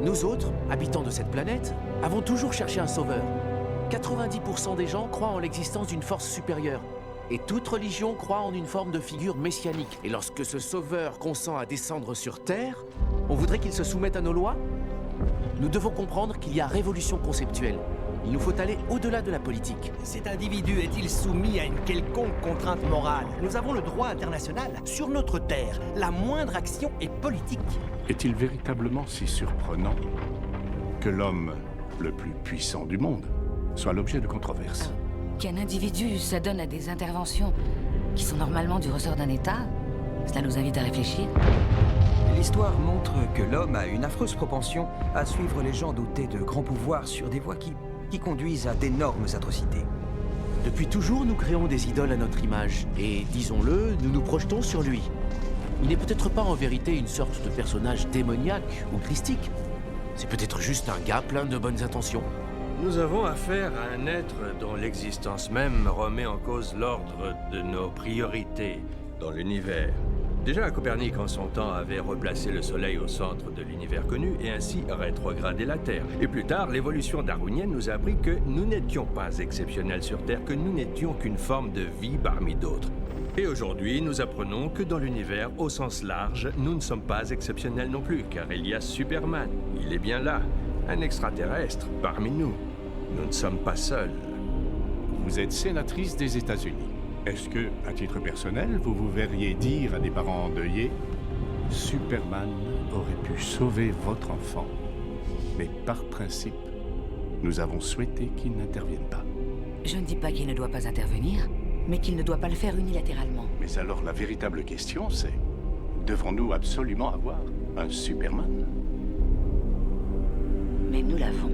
Nous autres, habitants de cette planète, avons toujours cherché un sauveur. 90% des gens croient en l'existence d'une force supérieure. Et toute religion croit en une forme de figure messianique. Et lorsque ce sauveur consent à descendre sur Terre, on voudrait qu'il se soumette à nos lois? Nous devons comprendre qu'il y a révolution conceptuelle. Il nous faut aller au-delà de la politique. Cet individu est-il soumis à une quelconque contrainte morale? Nous avons le droit international sur notre terre. La moindre action est politique. Est-il véritablement si surprenant que l'homme le plus puissant du monde soit l'objet de controverses? Qu'un individu s'adonne à des interventions qui sont normalement du ressort d'un État, cela nous invite à réfléchir. L'histoire montre que l'homme a une affreuse propension à suivre les gens dotés de grands pouvoirs sur des voies qui conduisent à d'énormes atrocités. Depuis toujours, nous créons des idoles à notre image. Et, disons-le, nous nous projetons sur lui. Il n'est peut-être pas en vérité une sorte de personnage démoniaque ou christique. C'est peut-être juste un gars plein de bonnes intentions. Nous avons affaire à un être dont l'existence même remet en cause l'ordre de nos priorités dans l'univers. Déjà, Copernic en son temps avait replacé le Soleil au centre de l'univers connu et ainsi rétrogradé la Terre. Et plus tard, l'évolution darwinienne nous a appris que nous n'étions pas exceptionnels sur Terre, que nous n'étions qu'une forme de vie parmi d'autres. Et aujourd'hui, nous apprenons que dans l'univers, au sens large, nous ne sommes pas exceptionnels non plus, car il y a Superman. Il est bien là, un extraterrestre parmi nous. Nous ne sommes pas seuls. Vous êtes sénatrice des États-Unis. Est-ce que, à titre personnel, vous vous verriez dire à des parents endeuillés « Superman aurait pu sauver votre enfant, mais par principe, nous avons souhaité qu'il n'intervienne pas ». Je ne dis pas qu'il ne doit pas intervenir, mais qu'il ne doit pas le faire unilatéralement. Mais alors la véritable question c'est, devons-nous absolument avoir un Superman? Mais nous l'avons.